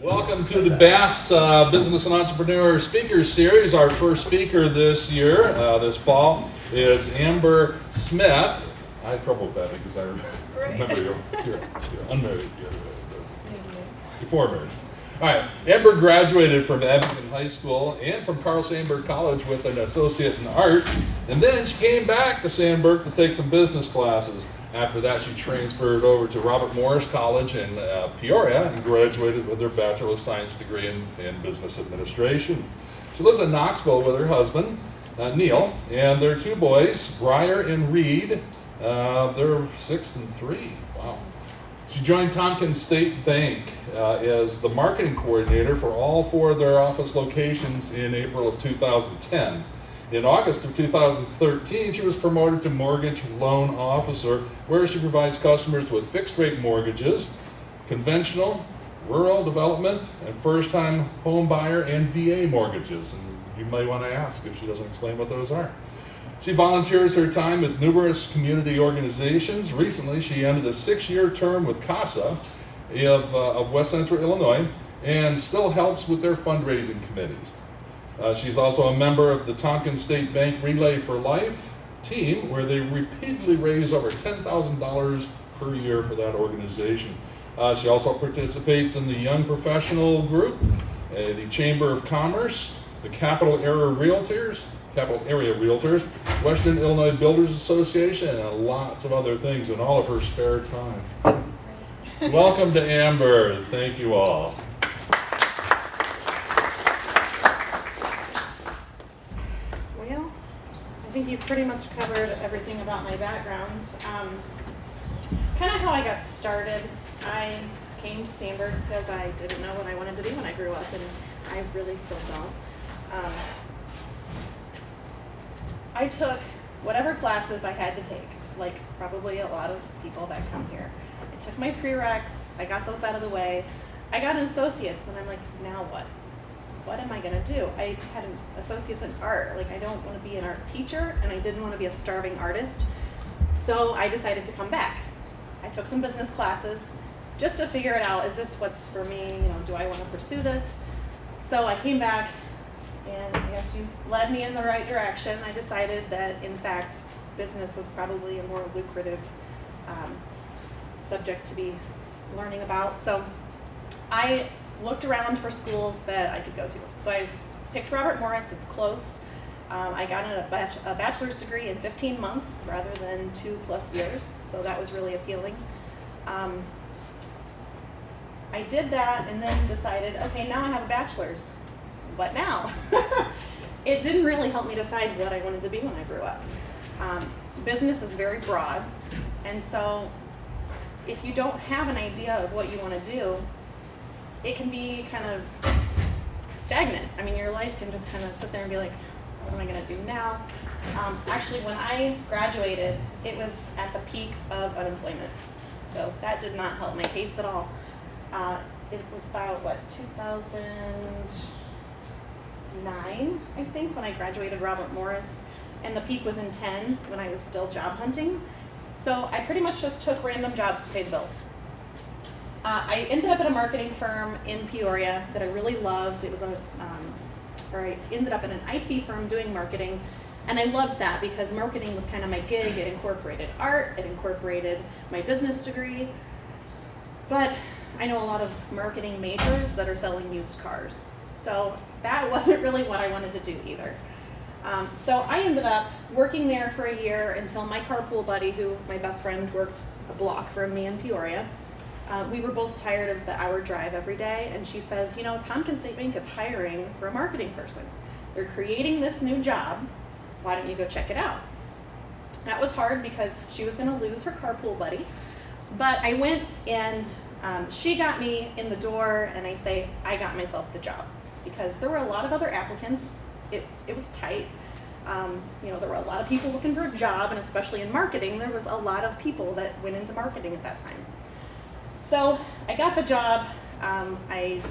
Welcome to the B.A.S.S Business and Entrepreneur Speakers Series. Our first speaker this year, this fall, is Amber Smith. I had trouble with that because I remember you're unmarried. Before marriage. All right, Amber graduated from Abington High School and from Carl Sandburg College with an associate in art, and then she came back to Sandburg to take some business classes. After that, she transferred over to Robert Morris College in Peoria and graduated with her Bachelor of Science degree in Business Administration. She lives in Knoxville with her husband, Neil, and their two boys, Briar and Reed. They're 6 and 3. Wow. She joined Tompkins State Bank as the marketing coordinator for all 4 of their office locations in April of 2010. In August of 2013, she was promoted to mortgage loan officer, where she provides customers with fixed-rate mortgages, conventional, rural development, and first-time home buyer and VA mortgages. And you may want to ask if she doesn't explain what those are. She volunteers her time with numerous community organizations. Recently, she ended a 6-year term with CASA of West Central Illinois and still helps with their fundraising committees. She's also a member of the Tompkins State Bank Relay for Life team, where they repeatedly raise over $10,000 per year for that organization. She also participates in the Young Professional Group, the Chamber of Commerce, the Capital Area Realtors, Western Illinois Builders Association, and lots of other things in all of her spare time. Welcome to Amber. Thank you all. I think you've pretty much covered everything about my background. Kind of how I got started. I came to Sandburg because I didn't know what I wanted to be when I grew up, and I really still don't. I took whatever classes I had to take, like probably a lot of people that come here. I took my prereqs, I got those out of the way. I got an associate's, and I'm like, now what? What am I gonna do? I had an associate's in art. Like, I don't wanna be an art teacher, and I didn't wanna be a starving artist. So I decided to come back. I took some business classes just to figure it out. Is this what's for me? You know, do I wanna pursue this? So I came back, and I guess you led me in the right direction. I decided that, in fact, business was probably a more lucrative subject to be learning about. So I looked around for schools that I could go to. So I picked Robert Morris. It's close. I got a bachelor's degree in 15 months rather than 2+ years, so that was really appealing. I did that and then decided, okay, now I have a bachelor's. What now? It didn't really help me decide what I wanted to be when I grew up. Business is very broad, and so if you don't have an idea of what you want to do, it can be kind of stagnant. I mean, your life can just kind of sit there and be like, what am I gonna do now? Actually, when I graduated, it was at the peak of unemployment. So that did not help my case at all. It was about, 2009, I think, when I graduated Robert Morris. And the peak was in 10 when I was still job hunting. So I pretty much just took random jobs to pay the bills. I ended up at a marketing firm in Peoria that I really loved. It was I ended up in an IT firm doing marketing, and I loved that because marketing was kind of my gig. It incorporated art, it incorporated my business degree, but I know a lot of marketing majors that are selling used cars, so that wasn't really what I wanted to do either. So I ended up working there for a year until my carpool buddy, who my best friend worked a block from me in Peoria, we were both tired of the hour drive every day, and she says, you know, Tompkins State Bank is hiring for a marketing person. They're creating this new job. Why don't you go check it out? That was hard because she was gonna lose her carpool buddy, but I went, and she got me in the door, and I got myself the job because there were a lot of other applicants. It was tight. You know, there were a lot of people looking for a job, and especially in marketing, there was a lot of people that went into marketing at that time. So I got the job. I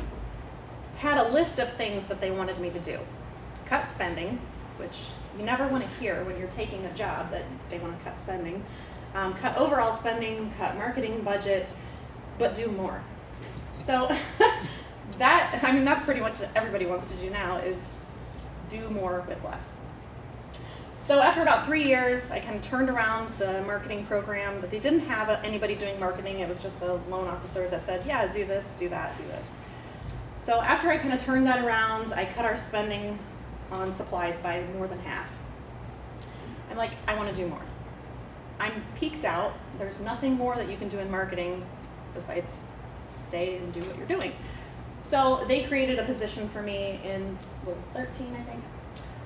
had a list of things that they wanted me to do. Cut spending, which you never want to hear when you're taking a job that they want to cut spending. Cut overall spending, cut marketing budget, but do more. So that mean, that's pretty much what everybody wants to do now, is do more with less. So after about 3 years, I kind of turned around the marketing program, but they didn't have anybody doing marketing. It was just a loan officer that said, yeah, do this, do that, do this. So after I kind of turned that around, I cut our spending on supplies by more than half. I'm like, I want to do more. I'm peaked out. There's nothing more that you can do in marketing besides stay and do what you're doing. So they created a position for me in 13, I think.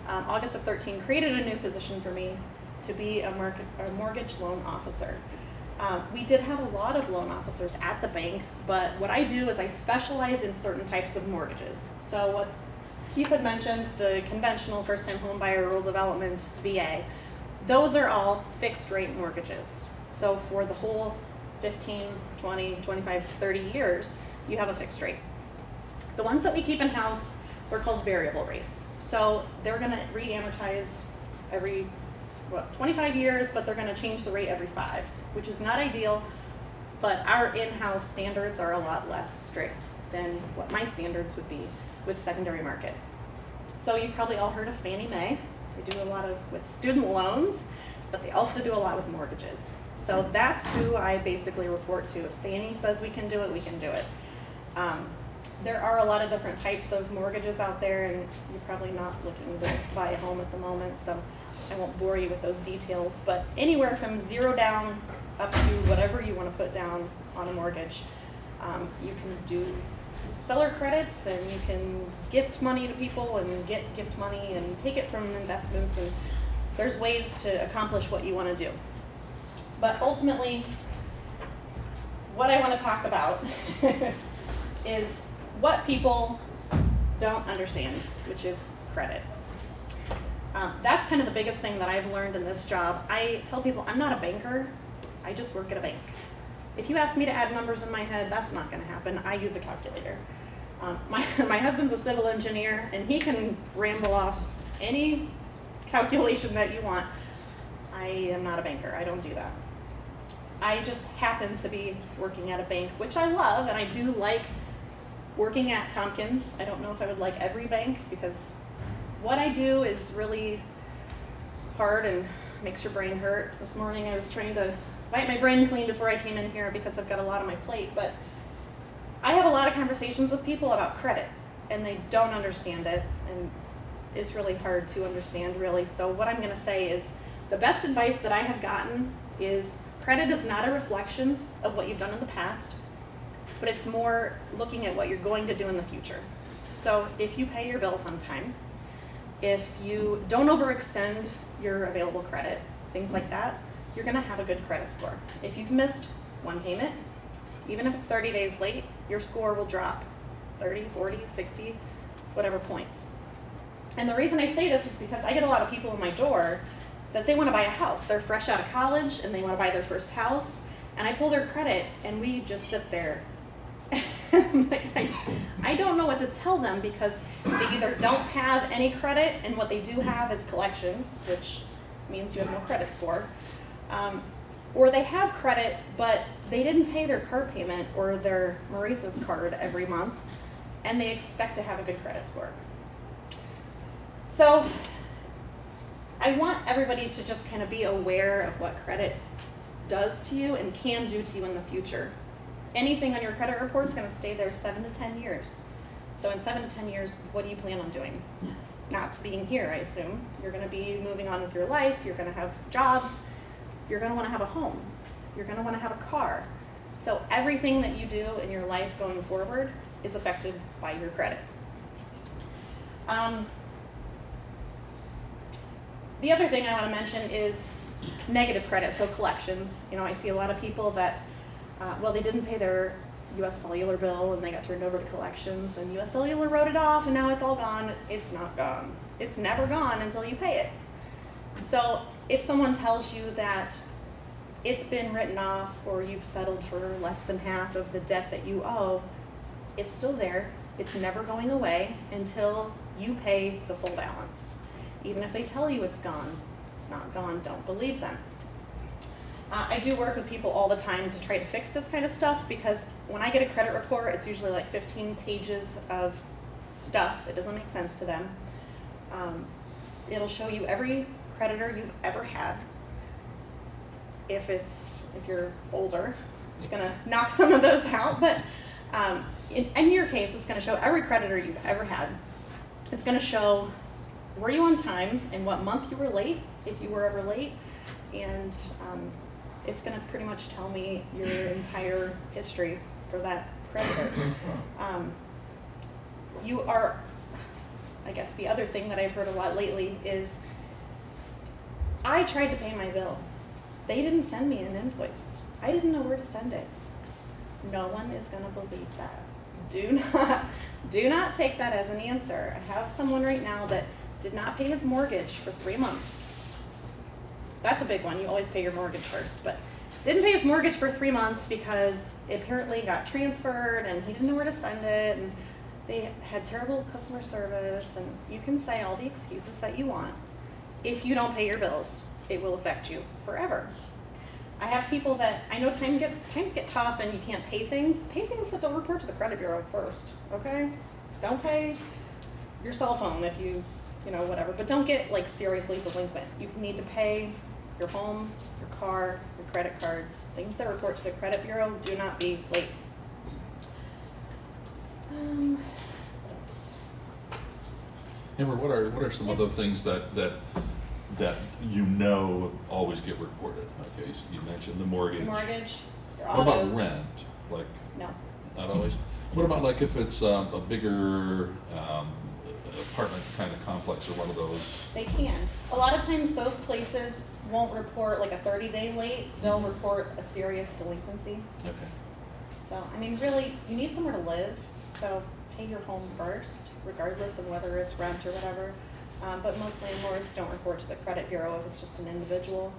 August of 13, created a new position for me to be a mortgage loan officer. We did have a lot of loan officers at the bank, but what I do is I specialize in certain types of mortgages. So what Keith had mentioned, the conventional first-time home buyer rural development, VA, those are all fixed rate mortgages. So for the whole 15, 20, 25, 30 years, you have a fixed rate. The ones that we keep in-house, they're called variable rates. So they're gonna re-amortize every, 25 years, but they're gonna change the rate every 5, which is not ideal, but our in-house standards are a lot less strict than what my standards would be with secondary market. So you've probably all heard of Fannie Mae. They do a lot with student loans, but they also do a lot with mortgages. So that's who I basically report to. If Fannie says we can do it, we can do it. There are a lot of different types of mortgages out there, and you're probably not looking to buy a home at the moment, so I won't bore you with those details, but anywhere from 0 down up to whatever you want to put down on a mortgage. You can do seller credits, and you can gift money to people and get gift money and take it from investments, and there's ways to accomplish what you want to do. But ultimately, what I want to talk about is what people don't understand, which is credit. That's kind of the biggest thing that I've learned in this job. I tell people I'm not a banker, I just work at a bank. If you ask me to add numbers in my head, that's not going to happen. I use a calculator. My husband's a civil engineer, and he can ramble off any calculation that you want. I am not a banker, I don't do that. I just happen to be working at a bank, which I love, and I do like working at Tompkins. I don't know if I would like every bank, because what I do is really hard and makes your brain hurt. This morning I was trying to wipe my brain clean before I came in here because I've got a lot on my plate, but I have a lot of conversations with people about credit, and they don't understand it, and it's really hard to understand, really. So what I'm going to say is the best advice that I have gotten is credit is not a reflection of what you've done in the past, but it's more looking at what you're going to do in the future. So if you pay your bills on time, if you don't overextend your available credit, things like that, you're going to have a good credit score. If you've missed one payment, even if it's 30 days late, your score will drop 30, 40, 60, whatever points. And the reason I say this is because I get a lot of people in my door that they want to buy a house. They're fresh out of college and they want to buy their first house, and I pull their credit and we just sit there. I don't know what to tell them, because they either don't have any credit, and what they do have is collections, which means you have no credit score, or they have credit but they didn't pay their car payment or their Maurice's card every month, and they expect to have a good credit score. So I want everybody to just kind of be aware of what credit does to you and can do to you in the future. Anything on your credit report is going to stay there 7 to 10 years. So in 7 to 10 years, what do you plan on doing? Not being here, I assume. You're going to be moving on with your life. You're going to have jobs. You're going to want to have a home. You're going to want to have a car. So everything that you do in your life going forward is affected by your credit. The other thing I want to mention is negative credit, so collections. You know, I see a lot of people that they didn't pay their U.S. Cellular bill and they got turned over to collections, and U.S. Cellular wrote it off and now it's all gone. It's not gone. It's never gone until you pay it. So if someone tells you that it's been written off or you've settled for less than half of the debt that you owe, it's still there. It's never going away until you pay the full balance. Even if they tell you it's gone, it's not gone. Don't believe them. I do work with people all the time to try to fix this kind of stuff, because when I get a credit report, it's usually like 15 pages of stuff. It doesn't make sense to them. It'll show you every creditor you've ever had. If you're older, it's going to knock some of those out. But in your case, it's going to show every creditor you've ever had. It's going to show were you on time and what month you were late, if you were ever late, and it's going to pretty much tell me your entire history for that creditor. I guess the other thing that I've heard a lot lately is, I tried to pay my bill. They didn't send me an invoice. I didn't know where to send it. No one is going to believe that. Do not take that as an answer. I have someone right now that did not pay his mortgage for 3 months. That's a big one. You always pay your mortgage first, but didn't pay his mortgage for 3 months because it apparently got transferred and he didn't know where to send it, and they had terrible customer service, and you can say all the excuses that you want. If you don't pay your bills, it will affect you forever. I have people that, I know times get tough and you can't pay things that don't report to the credit bureau first, okay? Don't pay your cell phone if you whatever, but don't get like seriously delinquent. You need to pay your home, your car, your credit cards, things that report to the credit bureau. Do not be late. What else? Amber, what are some other things that always get reported? Okay, so you mentioned the mortgage. Your What autos. about rent? Like, No. not always. What about like if it's a bigger apartment kind of complex or one of those? They can. A lot of times those places won't report like a 30-day late. They'll report a serious delinquency. Okay. So, I mean, really, you need somewhere to live, so pay your home first, regardless of whether it's rent or whatever. But most landlords don't report to the credit bureau if it's just an individual.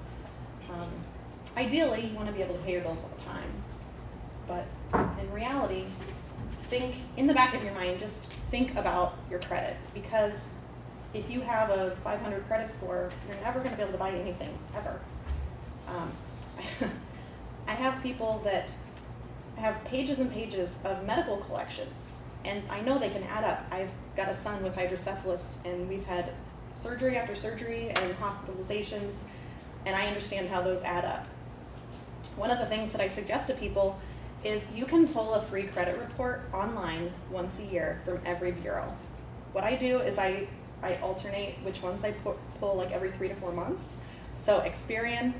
Ideally, you want to be able to pay your bills all the time. But in reality, think in the back of your mind, just think about your credit. Because if you have a 500 credit score, you're never going to be able to buy anything, ever. I have people that have pages and pages of medical collections, and I know they can add up. I've got a son with hydrocephalus, and we've had surgery after surgery and hospitalizations, and I understand how those add up. One of the things that I suggest to people is you can pull a free credit report online once a year from every bureau. What I do is I alternate which ones I pull like every 3 to 4 months. So Experian,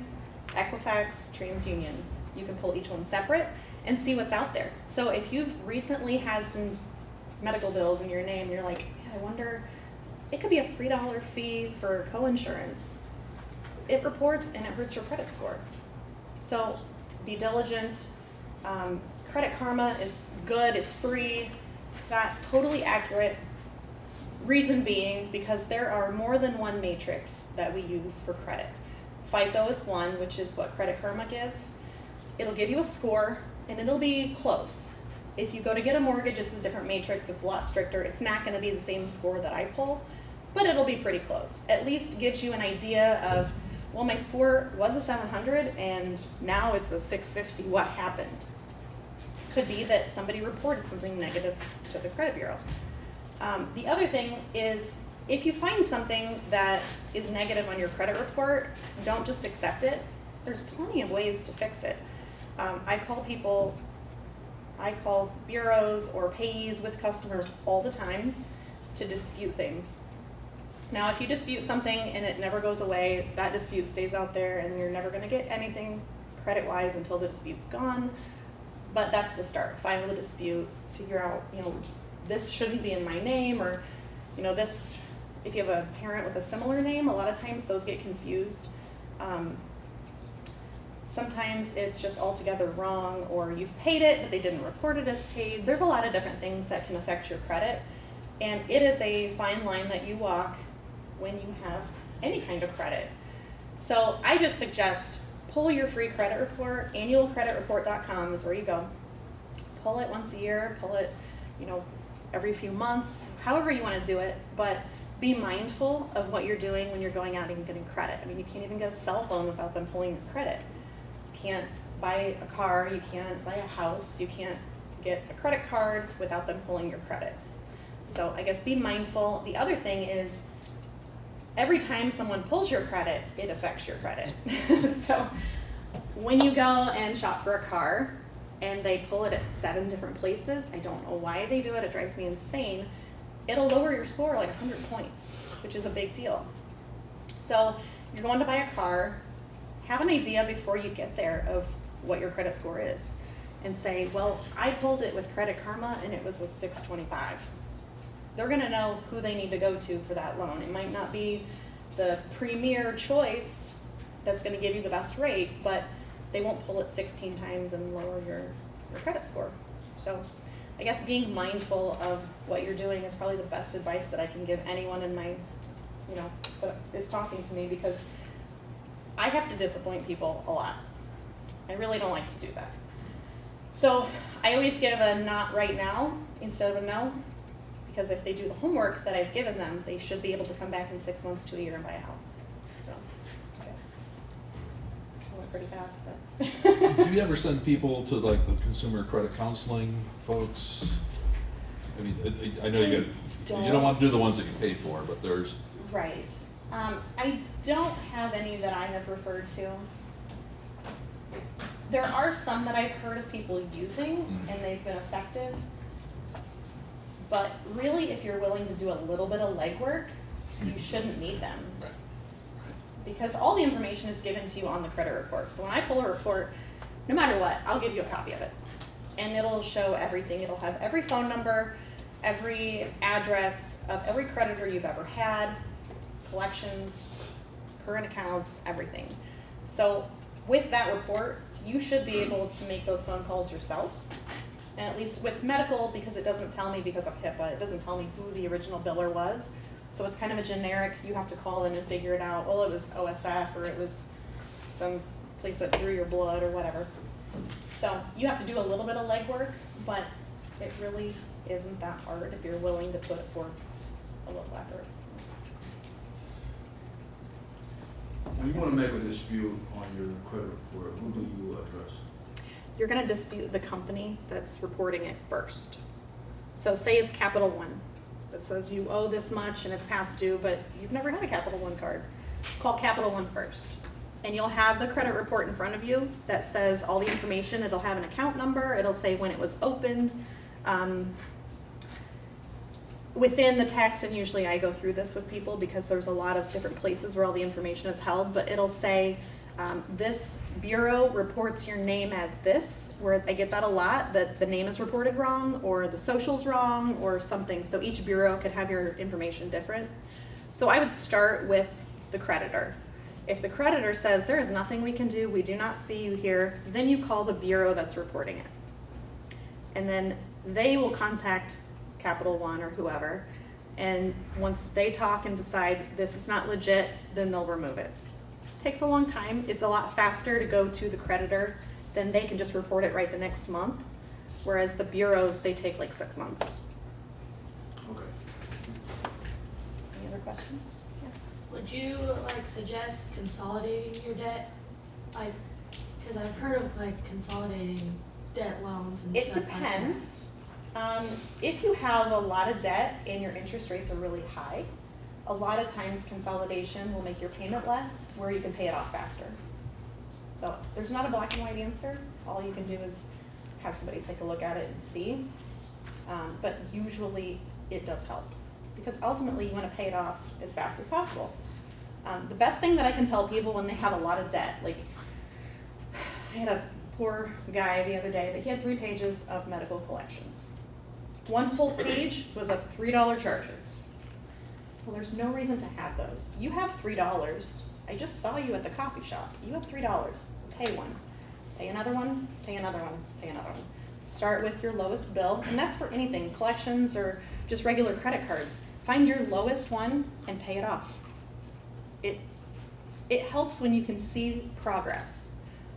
Equifax, TransUnion. You can pull each one separate and see what's out there. So if you've recently had some medical bills in your name, you're like, yeah, I wonder, it could be a $3 fee for co-insurance. It reports and it hurts your credit score. So be diligent. Credit Karma is good, it's free, it's not totally accurate. Reason being, because there are more than one matrix that we use for credit. FICO is one, which is what Credit Karma gives. It'll give you a score, and it'll be close. If you go to get a mortgage, it's a different matrix, it's a lot stricter. It's not going to be the same score that I pull, but it'll be pretty close. At least gives you an idea of, well, my score was a 700, and now it's a 650. What happened? Could be that somebody reported something negative to the credit bureau. The other thing is, if you find something that is negative on your credit report, don't just accept it. There's plenty of ways to fix it. I call bureaus or payees with customers all the time to dispute things. Now, if you dispute something and it never goes away, that dispute stays out there and you're never going to get anything credit-wise until the dispute's gone. But that's the start. File the dispute, figure out, this shouldn't be in my name, or, this, if you have a parent with a similar name, a lot of times those get confused. Sometimes it's just altogether wrong, or you've paid it, but they didn't report it as paid. There's a lot of different things that can affect your credit, and it is a fine line that you walk when you have any kind of credit. So I just suggest pull your free credit report. Annualcreditreport.com is where you go. Pull it once a year, pull it, every few months, however you want to do it, but be mindful of what you're doing when you're going out and getting credit. I mean, you can't even get a cell phone without them pulling your credit. You can't buy a car, you can't buy a house, you can't get a credit card without them pulling your credit. So I guess be mindful. The other thing is, every time someone pulls your credit, it affects your credit. So when you go and shop for a car and they pull it at 7 different places, I don't know why they do it, it drives me insane, it'll lower your score like 100 points, which is a big deal. So you're going to buy a car, have an idea before you get there of what your credit score is, and say, well, I pulled it with Credit Karma and it was a 625. They're gonna know who they need to go to for that loan. It might not be the premier choice that's gonna give you the best rate, but they won't pull it 16 times and lower your credit score. So I guess being mindful of what you're doing is probably the best advice that I can give anyone in my, that is talking to me, because I have to disappoint people a lot. I really don't like to do that. So I always give a not right now instead of a no, because if they do the homework that I've given them, they should be able to come back in 6 months to a year and buy a house. So I guess I went pretty fast, but. Do you ever send people to like the consumer credit counseling folks? I mean, I know you don't want to do the ones that you pay for, but there's. Right. I don't have any that I have referred to. There are some that I've heard of people using, and they've been effective. But really, if you're willing to do a little bit of legwork, you shouldn't need them. Right. Because all the information is given to you on the credit report. So when I pull a report, no matter what, I'll give you a copy of it. And it'll show everything. It'll have every phone number, every address of every creditor you've ever had, collections, current accounts, everything. So with that report, you should be able to make those phone calls yourself. And at least with medical, because it doesn't tell me because of HIPAA, it doesn't tell me who the original biller was. So it's kind of a generic, you have to call in and figure it out. Well, it was OSF, or it was some place that drew your blood or whatever. So you have to do a little bit of legwork, but it really isn't that hard if you're willing to put forth a little effort. When you want to make a dispute on your credit report, who do you address? You're going to dispute the company that's reporting it first. So say it's Capital One that says you owe this much and it's past due, but you've never had a Capital One card. Call Capital One first. And you'll have the credit report in front of you that says all the information. It'll have an account number. It'll say when it was opened. Within the text, and usually I go through this with people because there's a lot of different places where all the information is held, but it'll say, this bureau reports your name as this, where I get that a lot, that the name is reported wrong, or the social's wrong, or something. So each bureau could have your information different. So I would start with the creditor. If the creditor says, there is nothing we can do, we do not see you here, then you call the bureau that's reporting it. And then they will contact Capital One or whoever, and once they talk and decide this is not legit, then they'll remove it. Takes a long time. It's a lot faster to go to the creditor than they can just report it right the next month, whereas the bureaus, they take like 6 months. Okay. Any other questions? Yeah. Would you suggest consolidating your debt? Because I've heard of consolidating debt loans and It stuff depends. If you have a lot of debt and your interest rates are really high, a lot of times consolidation will make your payment less, where you can pay it off faster. So there's not a black and white answer. All you can do is have somebody take a look at it and see. But usually it does help, because ultimately you want to pay it off as fast as possible. The best thing that I can tell people when they have a lot of debt, like I had a poor guy the other day that he had 3 pages of medical collections. One whole page was of $3 charges. Well, there's no reason to have those. You have $3. I just saw you at the coffee shop. You have $3. Pay one. Pay another one. Pay another one. Pay another one. Start with your lowest bill, and that's for anything, collections or just regular credit cards. Find your lowest one and pay it off. It helps when you can see progress.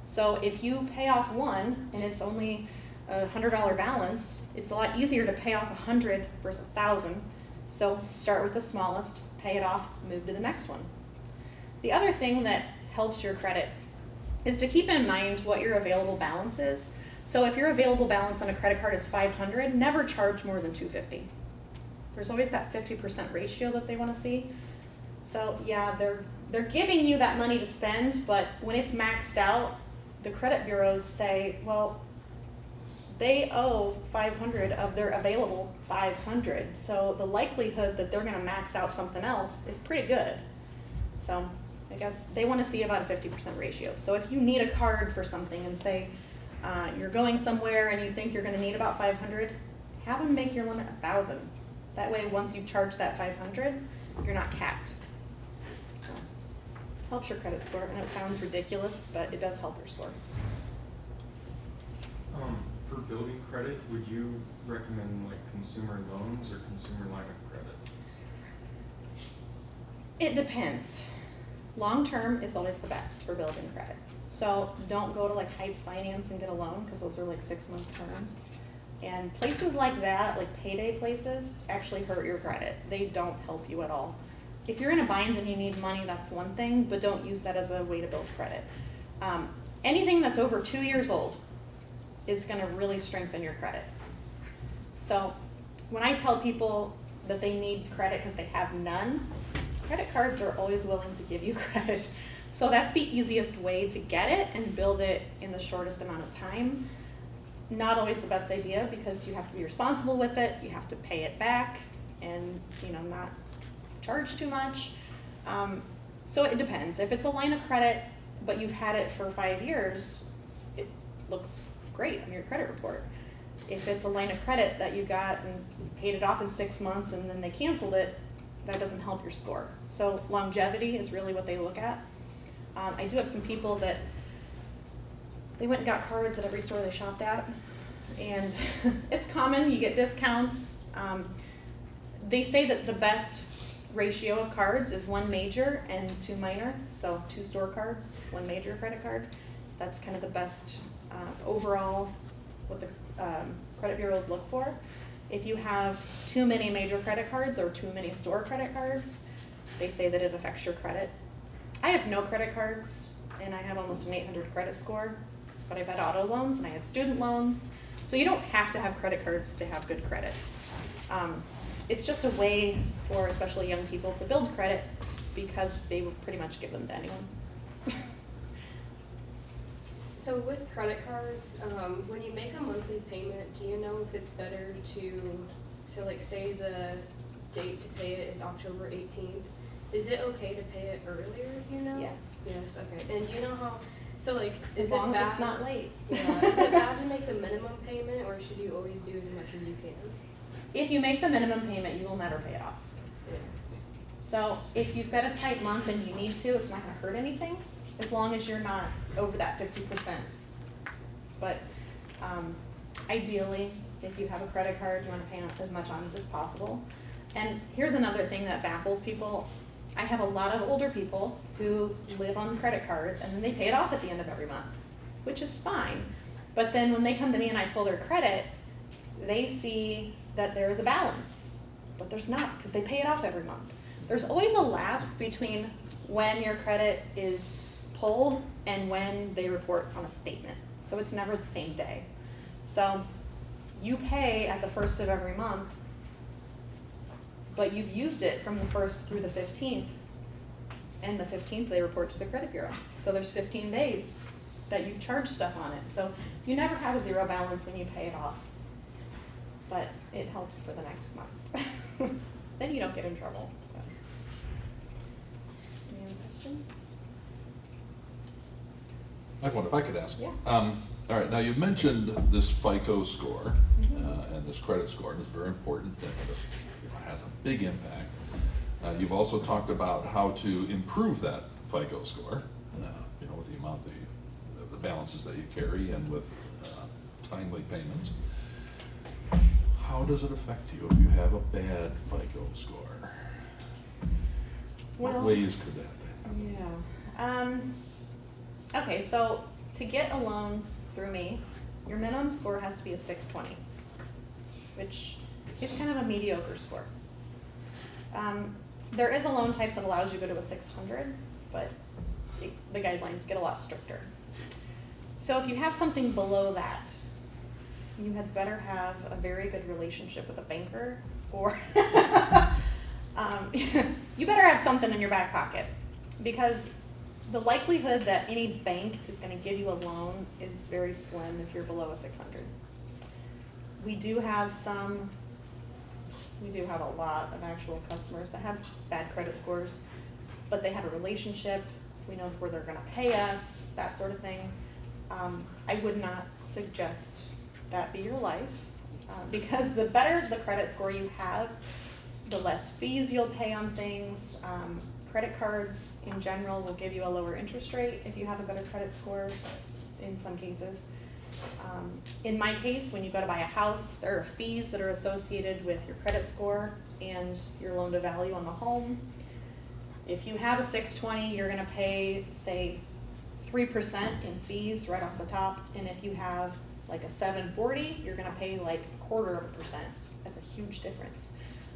So if you pay off one and it's only a $100 balance, it's a lot easier to pay off 100 versus 1,000. So start with the smallest, pay it off, move to the next one. The other thing that helps your credit is to keep in mind what your available balance is. So if your available balance on a credit card is $500, never charge more than $250. There's always that 50% ratio that they want to see. So yeah, they're giving you that money to spend, but when it's maxed out, the credit bureaus say, well, they owe 500 of their available 500. So the likelihood that they're going to max out something else is pretty good. So I guess they want to see about a 50% ratio. So if you need a card for something and say you're going somewhere and you think you're going to need about 500, have them make your limit 1,000. That way, once you charge that 500, you're not capped. So helps your credit score. I know it sounds ridiculous, but it does help your score. For building credit, would you recommend like consumer loans or consumer line of credit? It depends. Long term is always the best for building credit. So don't go to like Heights Finance and get a loan because those are like 6-month terms. And places like that, like payday places, actually hurt your credit. They don't help you at all. If you're in a bind and you need money, that's one thing, but don't use that as a way to build credit. Anything that's over 2 years old is going to really strengthen your credit. So when I tell people that they need credit because they have none, credit cards are always willing to give you credit. So that's the easiest way to get it and build it in the shortest amount of time. Not always the best idea because you have to be responsible with it, you have to pay it back and not charge too much. So it depends. If it's a line of credit but you've had it for 5 years, it looks great on your credit report. If it's a line of credit that you got and you paid it off in 6 months and then they canceled it, that doesn't help your score. So longevity is really what they look at. I do have some people that they went and got cards at every store they shopped at, and it's common, you get discounts. They say that the best ratio of cards is 1 major and 2 minor, so 2 store cards, 1 major credit card. That's kind of the best overall what the credit bureaus look for. If you have too many major credit cards or too many store credit cards, they say that it affects your credit. I have no credit cards, and I have almost an 800 credit score, but I've had auto loans and I had student loans. So you don't have to have credit cards to have good credit. It's just a way for especially young people to build credit because they will pretty much give them to anyone. So with credit cards, when you make a monthly payment, do you know if it's better so like say the date to pay it is October 18th, is it okay to pay it earlier, do you know? Yes. Yes, okay. And do you know how, so like, As is it long bad? as it's not late. Yeah, is it bad to make the minimum payment or should you always do as much as you can? If you make the minimum payment, you will never pay it off. Yeah. So if you've got a tight month and you need to, it's not gonna hurt anything, as long as you're not over that 50%. But ideally, if you have a credit card, you wanna pay as much on it as possible. And here's another thing that baffles people. I have a lot of older people who live on credit cards and then they pay it off at the end of every month, which is fine. But then when they come to me and I pull their credit, they see that there is a balance, but there's not because they pay it off every month. There's always a lapse between when your credit is pulled and when they report on a statement. So it's never the same day. So you pay at the 1st of every month, but you've used it from the 1st through the 15th, and the 15th they report to the credit bureau. So there's 15 days that you've charged stuff on it. So you never have a zero balance when you pay it off, but it helps for the next month. Then you don't get in trouble. But. Any other questions? I wonder if I could ask. Yeah. All right, now you mentioned this FICO score Mhm. and this credit score, and it's very important and it has a big impact. You've also talked about how to improve that FICO score, with the amount, the balances that you carry and with timely payments. How does it affect you if you have a bad FICO score? What Well, ways could that happen? Yeah. Okay, so to get a loan through me, your minimum score has to be a 620, which is kind of a mediocre score. There is a loan type that allows you to go to a 600, but the guidelines get a lot stricter. So if you have something below that, you had better have a very good relationship with a banker or you better have something in your back pocket, because the likelihood that any bank is going to give you a loan is very slim if you're below a 600. We do have a lot of actual customers that have bad credit scores, but they have a relationship. We know where they're going to pay us, that sort of thing. I would not suggest that be your life, because the better the credit score you have, the less fees you'll pay on things. Credit cards in general will give you a lower interest rate if you have a better credit score in some cases. In my case, when you go to buy a house, there are fees that are associated with your credit score and your loan to value on the home. If you have a 620, you're gonna pay, say, 3% in fees right off the top, and if you have like a 740, you're gonna pay like 1/4%. That's a huge difference.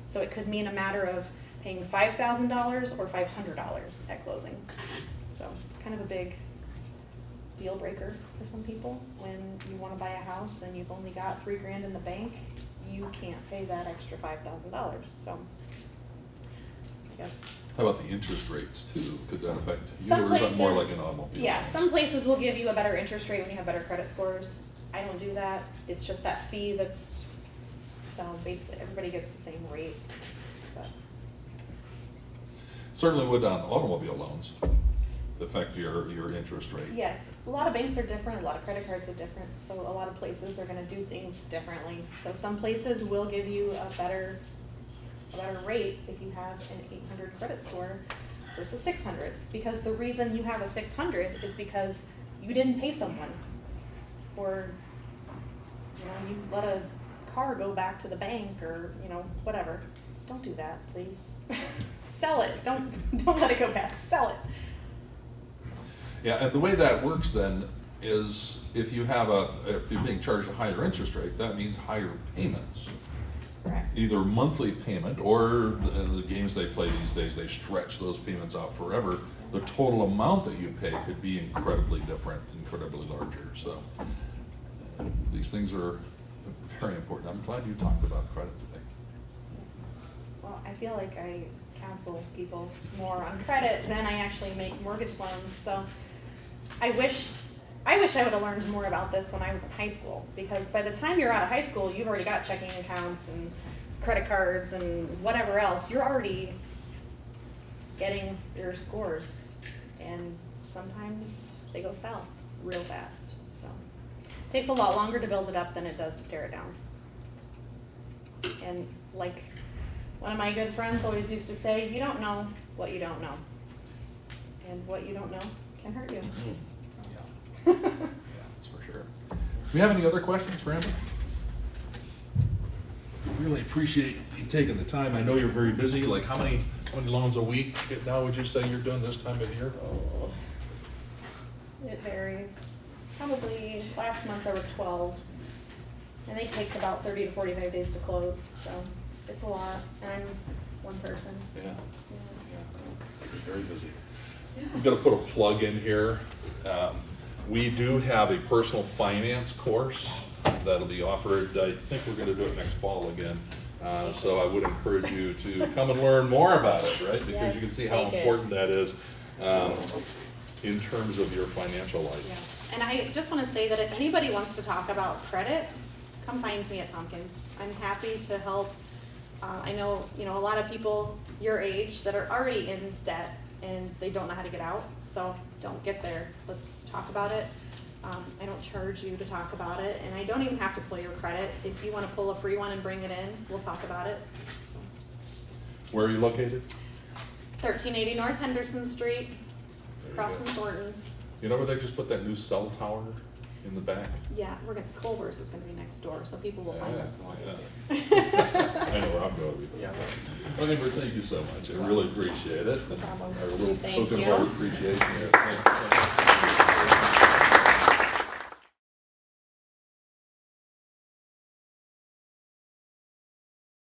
So it could mean a matter of paying $5,000 or $500 at closing. So it's kind of a big deal breaker for some people. When you want to buy a house and you've only got $3 grand in the bank, you can't pay that extra $5,000. So I guess. How about the interest rates too? Could that affect you, Some or is that more like places- an automobile? Yeah, loan? some places will give you a better interest rate when you have better credit scores. I don't do that. It's just that fee that's, so basically everybody gets the same rate. But Certainly would on automobile loans affect your interest rate. yes, a lot of banks are different, a lot of credit cards are different, so a lot of places are gonna do things differently. So some places will give you a better rate if you have an 800 credit score versus 600. Because the reason you have a 600 is because you didn't pay someone. Or, you let a car go back to the bank, or, whatever. Don't do that, please. Sell it, don't let it go back, sell it. Yeah, and the way that works then is if you're being charged a higher interest rate, that means higher payments. Correct. Either monthly payment, or the games they play these days, they stretch those payments out forever. The total amount that you pay could be incredibly different, incredibly larger. So these things are very important. I'm glad you talked about credit today. Well, I feel like I counsel people more on credit than I actually make mortgage loans, so I wish I would have learned more about this when I was in high school, because by the time you're out of high school, you've already got checking accounts and credit cards and whatever else. You're already getting your scores, and sometimes they go south real fast. So it takes a lot longer to build it up than it does to tear it down. And like one of my good friends always used to say, you don't know what you don't know. And what you don't know can hurt you. Yeah, that's for sure. Do we have any other questions for Amber? Really appreciate you taking the time. I know you're very busy. Like how many loans a week now would you say you're doing this time of year? Oh, it varies. Probably last month there were 12. And they take about 30 to 45 days to close, so it's a lot. And I'm one person. Yeah. Yeah. You're very busy. I'm gonna put a plug in here. We do have a personal finance course that'll be offered. I think we're gonna do it next fall again. So I would encourage you to come and learn more about it, right? Because you can see how Yes, take it. important that is in terms of your financial life. Yes. And I just want to say that if anybody wants to talk about credit, come find me at Tompkins. I'm happy to help. I know, a lot of people your age that are already in debt and they don't know how to get out. So don't get there. Let's talk about it. I don't charge you to talk about it, and I don't even have to pull your credit. If you want to pull a free one and bring it in, we'll talk about it. So. Where are you located? 1380 North Henderson Street, across from Thornton's. You know where they just put that new cell tower in the back? Yeah, Culver's is going to be next door, so people will find us a lot Yeah. easier. I know where I'm going. Yeah. Well, Amber, thank you so much. I really appreciate it. No problem. Our little Thank token you. of our appreciation here. Thank you.